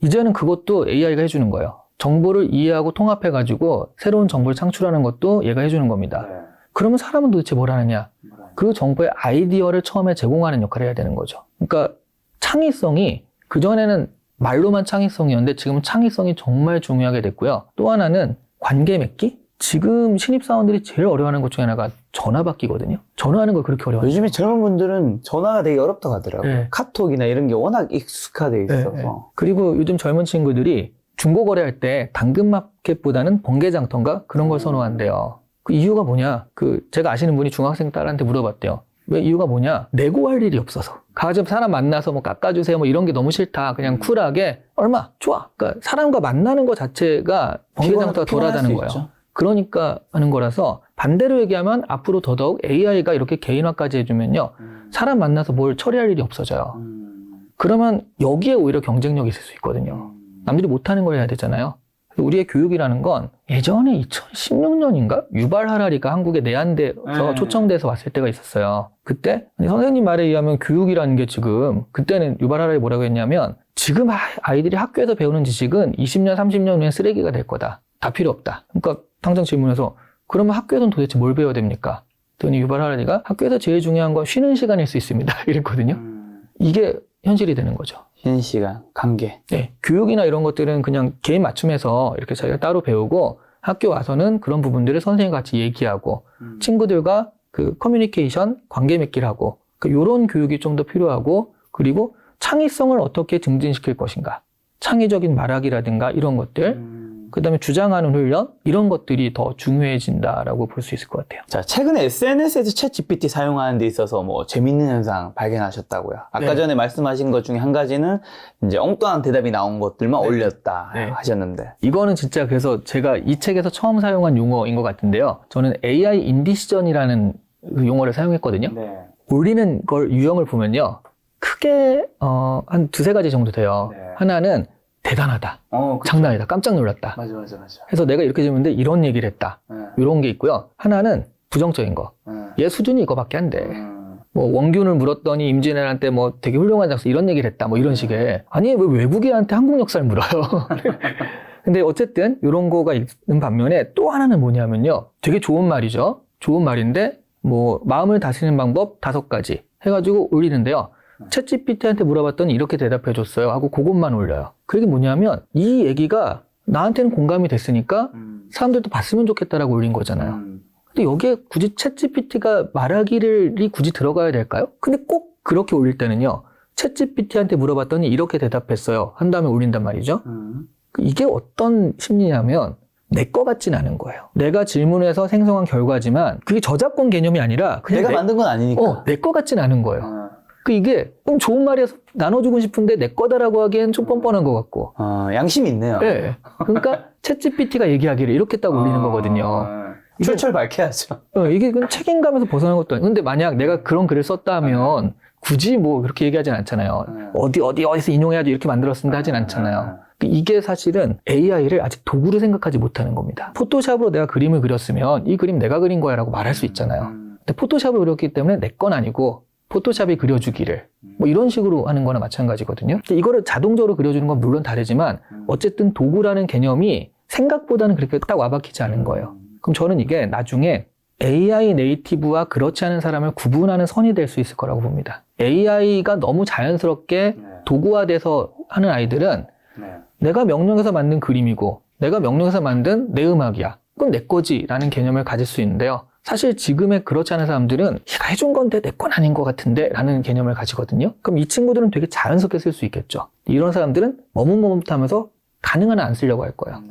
이제는 그것도 AI가 해주는 거예요. 정보를 이해하고 통합해가지고 새로운 정보를 창출하는 것도 얘가 해주는 겁니다. 그러면 사람은 도대체 뭘 하느냐? 그 정보의 아이디어를 처음에 제공하는 역할을 해야 되는 거죠. 그러니까 창의성이 그전에는 말로만 창의성이었는데 지금은 창의성이 정말 중요하게 됐고요. 또 하나는 관계 맺기? 지금 신입사원들이 제일 어려워하는 것 중에 하나가 전화 받기거든요. 전화하는 걸 그렇게 어려워해요. 요즘에 젊은 분들은 전화가 되게 어렵다고 하더라고요. 카톡이나 이런 게 워낙 익숙화되어 있어서. 그리고 요즘 젊은 친구들이 중고거래할 때 당근마켓보다는 번개장터인가? 그런 걸 선호한대요. 그 이유가 뭐냐? 제가 아시는 분이 중학생 딸한테 물어봤대요. 왜 이유가 뭐냐? 내고 할 일이 없어서. 가서 사람 만나서 뭐 깎아주세요 뭐 이런 게 너무 싫다. 그냥 쿨하게 얼마? 좋아. 그러니까 사람과 만나는 것 자체가 번개장터가 덜하다는 거예요. 있죠. 그러니까 하는 거라서 반대로 얘기하면 앞으로 더더욱 AI가 이렇게 개인화까지 해주면요. 사람 만나서 뭘 처리할 일이 없어져요. 그러면 여기에 오히려 경쟁력이 있을 수 있거든요. 남들이 못하는 걸 해야 되잖아요. 우리의 교육이라는 건 예전에 2016년인가? 유발 하라리가 한국에 내한돼서 초청돼서 왔을 때가 있었어요. 그때 선생님 말에 의하면 교육이라는 게 지금 그때는 유발 하라리 뭐라고 했냐면 지금 아이들이 학교에서 배우는 지식은 20년, 30년 후엔 쓰레기가 될 거다. 다 필요 없다. 그러니까 당장 질문해서 그러면 학교에서는 도대체 뭘 배워야 됩니까? 그랬더니 유발 하라리가 학교에서 제일 중요한 건 쉬는 시간일 수 있습니다. 이랬거든요. 이게 현실이 되는 거죠. 쉬는 시간, 관계. 네, 교육이나 이런 것들은 그냥 개인 맞춤해서 이렇게 자기가 따로 배우고 학교 와서는 그런 부분들을 선생님과 같이 얘기하고 친구들과 그 커뮤니케이션, 관계 맺기를 하고 이런 교육이 좀 더 필요하고 그리고 창의성을 어떻게 증진시킬 것인가. 창의적인 말하기라든가 이런 것들 그 다음에 주장하는 훈련 이런 것들이 더 중요해진다라고 볼 수 있을 것 같아요. 자, 최근에 SNS에서 챗 GPT 사용하는 데 있어서 뭐 재밌는 현상 발견하셨다고요. 아까 네. 전에 말씀하신 것 중에 한 가지는 이제 엉뚱한 대답이 나온 것들만 네. 올렸다 네. 하셨는데. 이거는 진짜 그래서 제가 이 책에서 처음 사용한 용어인 것 같은데요. 저는 AI 인디시전이라는 그 용어를 사용했거든요. 네. 올리는 걸 유형을 보면요. 크게 한 두세 가지 정도 돼요. 네. 하나는 대단하다. 장난 아니다. 깜짝 놀랐다. 맞아. 그래서 내가 이렇게 질문인데 이런 얘기를 했다. 이런 게 있고요. 하나는 부정적인 거. 얘 수준이 이거밖에 안 돼. 뭐 원균을 물었더니 임진왜란때 뭐 되게 훌륭한 장수 이런 얘기를 했다. 뭐 이런 식의. 아니 왜 외국인한테 한국 역사를 물어요. 근데 어쨌든 이런 거가 있는 반면에 또 하나는 뭐냐면요. 되게 좋은 말이죠. 좋은 말인데 뭐 마음을 다스리는 방법 5가지 해가지고 올리는데요. 챗GPT한테 물어봤더니 이렇게 대답해줬어요 하고 그것만 올려요. 그게 뭐냐면 이 얘기가 나한테는 공감이 됐으니까 사람들도 봤으면 좋겠다라고 올린 거잖아요. 근데 여기에 굳이 챗GPT가 말하기를 굳이 들어가야 될까요? 근데 꼭 그렇게 올릴 때는요. 챗GPT한테 물어봤더니 이렇게 대답했어요 한 다음에 올린단 말이죠. 이게 어떤 심리냐면 내 거 같진 않은 거예요. 내가 질문해서 생성한 결과지만 그게 저작권 개념이 아니라 그냥 내가 만든 건 아니니까. 내 거 같진 않은 거예요. 이게 좋은 말이어서 나눠주고 싶은데 내 거다라고 하기엔 좀 뻔뻔한 것 같고. 양심이 있네요. 네. 그러니까 챗GPT가 얘기하기를 이렇게 딱 올리는 거거든요. 출처를 밝혀야죠. 이게 그냥 책임감에서 벗어난 것도 아니고. 근데 만약 내가 그런 글을 썼다면 굳이 뭐 그렇게 얘기하진 않잖아요. 어디서 인용해야지 이렇게 만들었습니다 하진 않잖아요. 이게 사실은 AI를 아직 도구로 생각하지 못하는 겁니다. 포토샵으로 내가 그림을 그렸으면 이 그림 내가 그린 거야 라고 말할 수 있잖아요. 근데 포토샵으로 그렸기 때문에 내 건 아니고 포토샵이 그려주기를 뭐 이런 식으로 하는 거나 마찬가지거든요. 이거를 자동적으로 그려주는 건 물론 다르지만 어쨌든 도구라는 개념이 생각보다는 그렇게 딱 와박히지 않은 거예요. 그럼 저는 이게 나중에 AI 네이티브와 그렇지 않은 사람을 구분하는 선이 될 수 있을 거라고 봅니다. AI가 너무 자연스럽게 도구화돼서 하는 아이들은 내가 명령해서 만든 그림이고 내가 명령해서 만든 내 음악이야. 그건 내 거지라는 개념을 가질 수 있는데요. 사실 지금의 그렇지 않은 사람들은 얘가 해준 건데 내 건 아닌 것 같은데 라는 개념을 가지거든요. 그럼 이 친구들은 되게 자연스럽게 쓸 수 있겠죠. 이런 사람들은 머뭇머뭇하면서 가능한 한 안 쓰려고 할 거예요.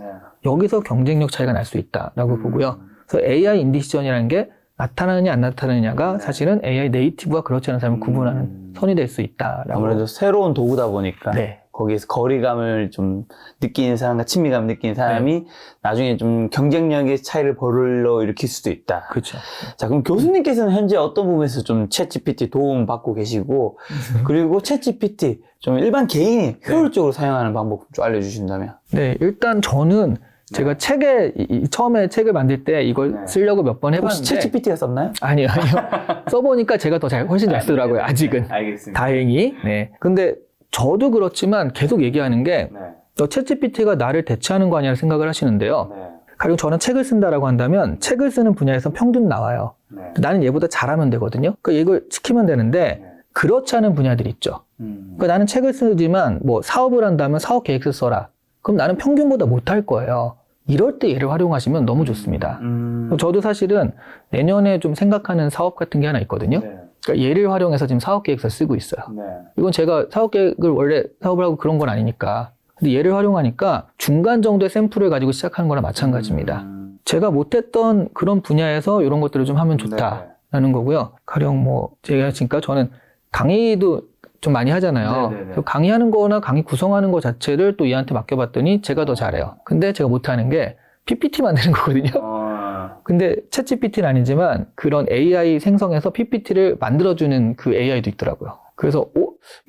여기서 경쟁력 차이가 날 수 있다라고 보고요. 그래서 AI 인디시전이라는 게 나타나느냐 안 나타나느냐가 사실은 AI 네이티브와 그렇지 않은 사람을 구분하는 선이 될 수 있다라고. 아무래도 새로운 도구다 보니까 네. 거기에서 거리감을 좀 느끼는 사람과 친밀감을 느끼는 사람이 나중에 좀 경쟁력의 차이를 불러일으킬 수도 있다. 그렇죠. 자, 그럼 교수님께서는 현재 어떤 부분에서 좀 챗GPT 도움 받고 계시고 그리고 챗GPT 좀 일반 개인이 효율적으로 사용하는 방법 좀 알려주신다면? 네, 일단 저는 제가 처음에 책을 만들 때 이걸 쓰려고 몇 번 해봤는데. 혹시 챗GPT가 썼나요? 아니요. 써보니까 제가 훨씬 잘 쓰더라고요, 아직은. 알겠습니다. 다행히. 네. 근데 저도 그렇지만 계속 얘기하는 게, 챗GPT가 나를 대체하는 거 아니라 생각을 하시는데요. 가령 저는 책을 쓴다라고 한다면, 책을 쓰는 분야에서 평균 나와요. 나는 얘보다 잘하면 되거든요. 그러니까 이걸 시키면 되는데, 그렇지 않은 분야들이 있죠. 그러니까 나는 책을 쓰지만, 뭐 사업을 한다면 사업 계획서 써라. 그럼 나는 평균보다 못할 거예요. 이럴 때 얘를 활용하시면 너무 좋습니다. 저도 사실은 내년에 좀 생각하는 사업 같은 게 하나 있거든요. 그러니까 얘를 활용해서 지금 사업 계획서 쓰고 있어요. 이건 제가 사업 계획을 원래 사업을 하고 그런 건 아니니까. 근데 얘를 활용하니까 중간 정도의 샘플을 가지고 시작하는 거나 마찬가지입니다. 제가 못했던 그런 분야에서 이런 것들을 좀 하면 좋다라는 거고요. 가령 뭐 제가 지금까 저는 강의도 좀 많이 하잖아요. 강의하는 거나 강의 구성하는 거 자체를 또 얘한테 맡겨봤더니 제가 더 잘해요. 근데 제가 못하는 게 PPT 만드는 거거든요. 근데 챗GPT는 아니지만 그런 AI 생성해서 PPT를 만들어주는 그 AI도 있더라고요. 그래서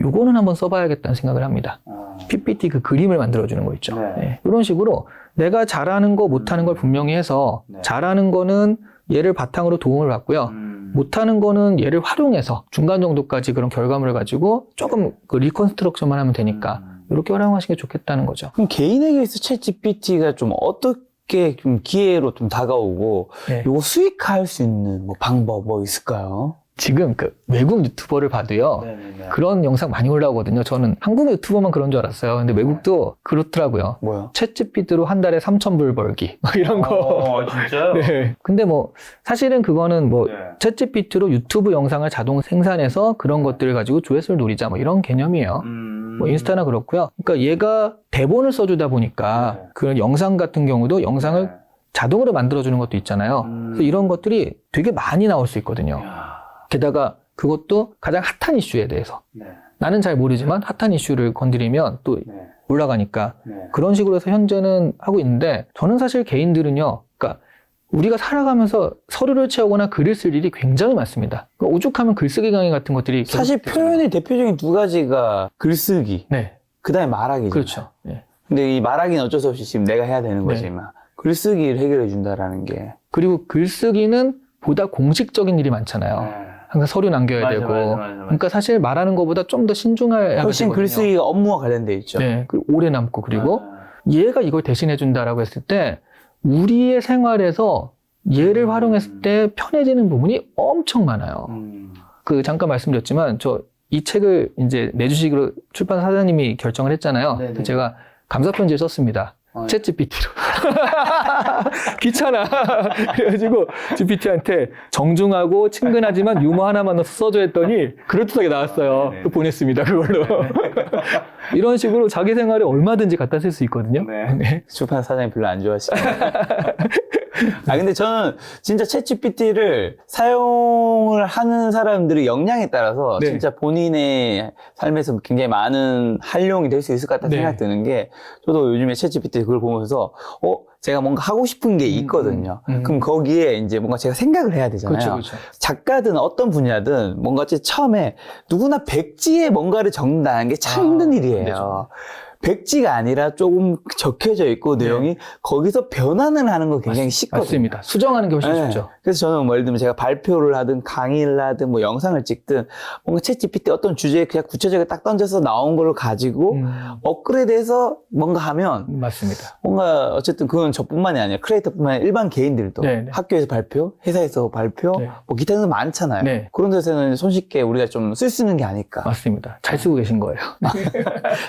요거는 한번 써봐야겠다는 생각을 합니다. PPT 그 그림을 만들어주는 거 있죠. 네. 이런 식으로 내가 잘하는 거 못하는 걸 분명히 해서 잘하는 거는 얘를 바탕으로 도움을 받고요. 못하는 거는 얘를 활용해서 중간 정도까지 그런 결과물을 가지고 조금 그 리컨스트럭션만 하면 되니까 이렇게 활용하시는 게 좋겠다는 거죠. 그럼 개인에게 있어 챗GPT가 좀 어떻게 좀 기회로 좀 다가오고 요거 수익화할 수 있는 뭐 방법 뭐 있을까요? 지금 그 외국 유튜버를 봐도요. 네네네. 그런 영상 많이 올라오거든요. 저는 한국 유튜버만 그런 줄 알았어요. 근데 외국도 그렇더라고요. 뭐요? 챗GPT로 한 달에 3,000불 벌기. 뭐 이런 거. 진짜요? 네. 근데 뭐 사실은 그거는 뭐 네. 챗GPT로 유튜브 영상을 자동 생산해서 그런 것들을 가지고 조회수를 노리자 뭐 이런 개념이에요. 뭐 인스타나 그렇고요. 그러니까 얘가 대본을 써주다 보니까 네. 그런 영상 같은 경우도 영상을 네. 자동으로 만들어주는 것도 있잖아요. 그래서 이런 것들이 되게 많이 나올 수 있거든요. 게다가 그것도 가장 핫한 이슈에 대해서 네. 나는 잘 모르지만 핫한 이슈를 건드리면 또 네. 올라가니까 네. 그런 식으로 해서 현재는 하고 있는데 저는 사실 개인들은요. 그러니까 우리가 살아가면서 서류를 채우거나 글을 쓸 일이 굉장히 많습니다. 그러니까 오죽하면 글쓰기 강의 같은 것들이 사실 표현의 대표적인 두 가지가 글쓰기, 네. 그 다음에 말하기죠. 그렇죠. 네. 근데 이 말하기는 어쩔 수 없이 지금 내가 해야 되는 네. 거지만 글쓰기를 해결해 준다라는 게 그리고 글쓰기는 보다 공식적인 일이 많잖아요. 항상 서류 남겨야 맞아, 되고. 맞아. 그러니까 사실 말하는 것보다 좀 더 신중해야 훨씬 되거든요. 글쓰기가 업무와 관련돼 있죠. 네, 오래 남고 그리고 얘가 이걸 대신해 준다라고 했을 때 우리의 생활에서 얘를 활용했을 때 편해지는 부분이 엄청 많아요. 그 잠깐 말씀드렸지만 저 이 책을 이제 내주시기로 출판 사장님이 결정을 했잖아요. 그래서 제가 감사 편지를 썼습니다. 챗GPT로. 귀찮아. 그래가지고 GPT한테 정중하고 친근하지만 유머 하나만 넣어서 써줘 했더니 그럴듯하게 나왔어요. 또 보냈습니다. 그걸로. 이런 식으로 자기 생활에 얼마든지 갖다 쓸 수 있거든요. 네. 출판 사장님 별로 안 좋아하시네요. 근데 저는 진짜 챗GPT를 사용을 하는 사람들의 역량에 따라서 네. 진짜 본인의 삶에서 굉장히 많은 활용이 될 수 있을 것 같다는 네. 생각이 드는 게 저도 요즘에 챗GPT 그걸 보면서 제가 뭔가 하고 싶은 게 있거든요. 그럼 거기에 이제 뭔가 제가 생각을 해야 되잖아요. 그렇죠. 작가든 어떤 분야든 뭔가 처음에 누구나 백지에 뭔가를 적는다는 게 참 힘든 일이에요. 네, 백지가 아니라 조금 적혀져 있고 내용이 거기서 변환을 하는 거 굉장히 쉽거든요. 맞습니다. 수정하는 게 훨씬 네. 쉽죠. 그래서 저는 뭐 예를 들면 제가 발표를 하든 강의를 하든 뭐 영상을 찍든 뭔가 챗GPT 어떤 주제에 그냥 구체적으로 딱 던져서 나온 걸 가지고 업그레이드해서 뭔가 하면 맞습니다. 뭔가 어쨌든 그건 저뿐만이 아니라 크리에이터뿐만 아니라 일반 개인들도 네. 학교에서 발표, 회사에서 발표, 네. 뭐 기타 등등 많잖아요. 네. 그런 데서는 손쉽게 우리가 좀 쓸 수 있는 게 아닐까. 맞습니다. 잘 쓰고 계신 거예요.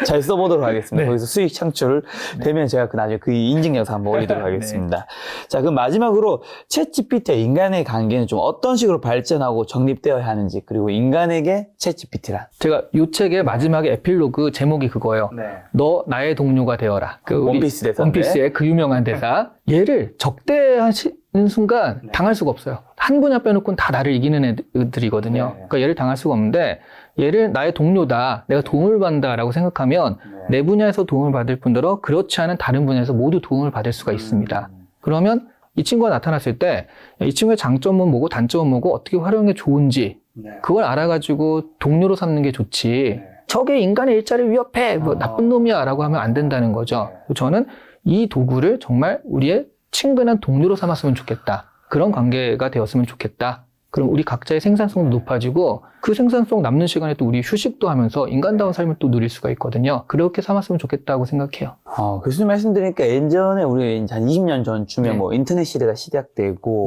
잘 써보도록 하겠습니다. 네. 거기서 수익 창출 되면 제가 나중에 그 인증 영상 한번 올리도록 하겠습니다. 자, 그럼 마지막으로 챗GPT와 인간의 관계는 좀 어떤 식으로 발전하고 정립되어야 하는지, 그리고 인간에게 챗GPT란? 제가 이 책의 마지막에 에필로그 제목이 그거예요. 너 나의 동료가 되어라. 그 우리 원피스 대사인데. 원피스의 그 유명한 대사. 얘를 적대하시는 순간 당할 수가 없어요. 한 분야 빼놓고는 다 나를 이기는 애들이거든요. 그러니까 얘를 당할 수가 없는데 얘를 나의 동료다, 내가 도움을 받는다라고 생각하면 내 분야에서 도움을 받을 뿐더러 그렇지 않은 다른 분야에서 모두 도움을 받을 수가 있습니다. 그러면 이 친구가 나타났을 때 이 친구의 장점은 뭐고 단점은 뭐고 어떻게 활용하는 게 좋은지 그걸 알아가지고 동료로 삼는 게 좋지. 저게 인간의 일자리를 위협해, 뭐 나쁜 놈이야 라고 하면 안 된다는 거죠. 저는 이 도구를 정말 우리의 친근한 동료로 삼았으면 좋겠다. 그런 관계가 되었으면 좋겠다. 그럼 우리 각자의 생산성도 높아지고 그 생산성 남는 시간에 또 우리 휴식도 하면서 인간다운 삶을 또 누릴 수가 있거든요. 그렇게 삼았으면 좋겠다고 생각해요. 교수님 말씀드리니까 예전에 우리 한 20년 전쯤에 뭐 인터넷 시대가 시작되고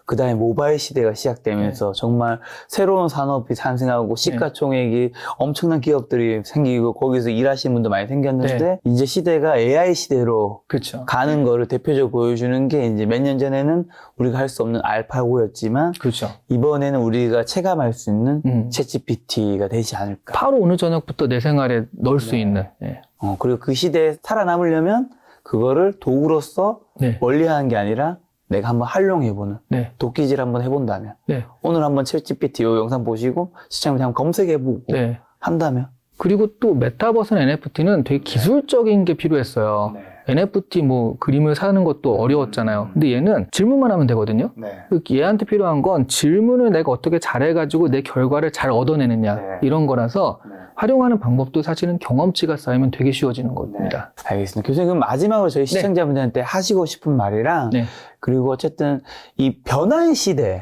그 다음에 모바일 시대가 시작되면서 정말 새로운 산업이 탄생하고 시가총액이 엄청난 기업들이 생기고 거기서 일하시는 분도 많이 생겼는데 이제 시대가 AI 시대로 그렇죠. 가는 거를 대표적으로 보여주는 게 이제 몇 년 전에는 우리가 할 수 없는 알파고였지만 그렇죠. 이번에는 우리가 체감할 수 있는 챗GPT가 되지 않을까. 바로 오늘 저녁부터 내 생활에 넣을 수 있는. 그리고 그 시대에 살아남으려면 그거를 도구로서 멀리하는 게 아니라 내가 한번 활용해보는 도끼질 한번 해본다면 오늘 한번 챗GPT 요 영상 보시고 시청자분들 한번 검색해보고 한다면 그리고 또 메타버스나 NFT는 되게 기술적인 게 필요했어요. NFT 뭐 그림을 사는 것도 어려웠잖아요. 근데 얘는 질문만 하면 되거든요. 얘한테 필요한 건 질문을 내가 어떻게 잘해가지고 내 결과를 잘 얻어내느냐 이런 거라서 활용하는 방법도 사실은 경험치가 쌓이면 되게 쉬워지는 겁니다. 알겠습니다. 교수님, 그럼 마지막으로 저희 시청자분들한테 하시고 싶은 말이랑 그리고 어쨌든 이 변화의 시대에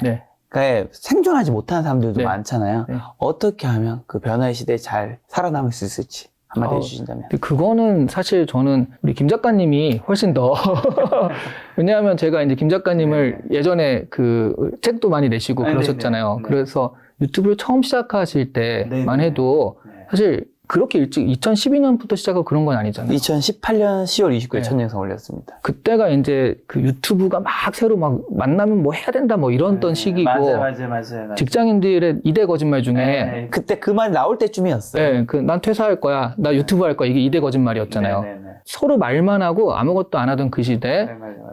생존하지 못하는 사람들도 많잖아요. 어떻게 하면 그 변화의 시대에 잘 살아남을 수 있을지. 한마디 해주신다면. 근데 그거는 사실 저는 우리 김 작가님이 훨씬 더 왜냐하면 제가 이제 김 작가님을 예전에 그 책도 많이 내시고 그러셨잖아요. 그래서 유튜브를 처음 시작하실 때만 해도 사실 그렇게 일찍 2012년부터 시작하고 그런 건 아니잖아요. 2018년 10월 29일 첫 영상 올렸습니다. 그때가 이제 그 유튜브가 막 새로 막 만나면 뭐 해야 된다 뭐 이런 시기고 맞아요. 직장인들의 2대 거짓말 중에 그때 그 말 나올 때쯤이었어요. 난 퇴사할 거야. 나 유튜브 할 거야. 이게 2대 거짓말이었잖아요. 서로 말만 하고 아무것도 안 하던 그 시대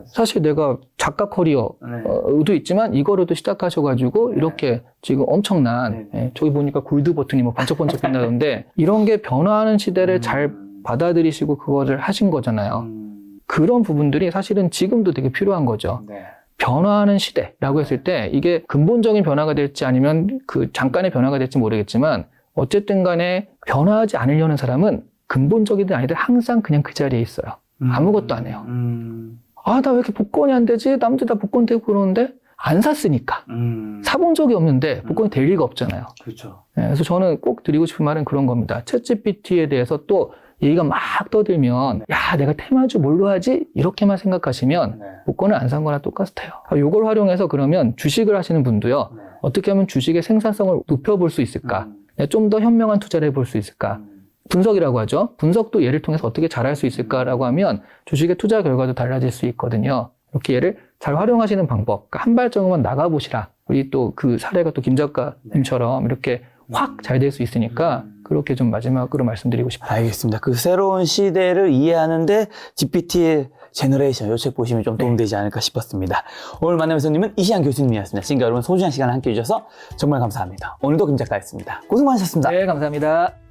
사실 내가 작가 커리어도 있지만 이거로도 시작하셔가지고 이렇게 지금 엄청난 저기 보니까 골드 버튼이 뭐 번쩍번쩍 빛나던데 이런 게 변화하는 시대를 잘 받아들이시고 그거를 하신 거잖아요. 그런 부분들이 사실은 지금도 되게 필요한 거죠. 변화하는 시대라고 했을 때 이게 근본적인 변화가 될지 아니면 그 잠깐의 변화가 될지 모르겠지만 어쨌든 간에 변화하지 않으려는 사람은 근본적이든 아니든 항상 그냥 그 자리에 있어요. 아무것도 안 해요. 아, 나 왜 이렇게 복권이 안 되지? 남들 다 복권 되고 그러는데 안 샀으니까. 사본 적이 없는데 복권이 될 리가 없잖아요. 그렇죠. 그래서 저는 꼭 드리고 싶은 말은 그런 겁니다. 챗GPT에 대해서 또 얘기가 막 떠들면 야, 내가 테마주 뭘로 하지? 이렇게만 생각하시면 복권을 안 산 거나 똑같아요. 이걸 활용해서 그러면 주식을 하시는 분도요. 어떻게 하면 주식의 생산성을 높여볼 수 있을까? 좀 더 현명한 투자를 해볼 수 있을까? 분석이라고 하죠. 분석도 얘를 통해서 어떻게 잘할 수 있을까라고 하면 주식의 투자 결과도 달라질 수 있거든요. 이렇게 얘를 잘 활용하시는 방법, 그러니까 한 발짝만 나가보시라. 우리 또 그 사례가 또 김 작가님처럼 이렇게 확 잘 될 수 있으니까 그렇게 좀 마지막으로 말씀드리고 싶어요. 알겠습니다. 그 새로운 시대를 이해하는데 GPT의 제너레이션 요 책 보시면 좀 도움되지 않을까 싶었습니다. 오늘 만남의 손님은 이시안 교수님이었습니다. 지금까지 여러분 소중한 시간 함께 해주셔서 정말 감사합니다. 오늘도 김 작가였습니다. 고생 많으셨습니다. 네, 감사합니다.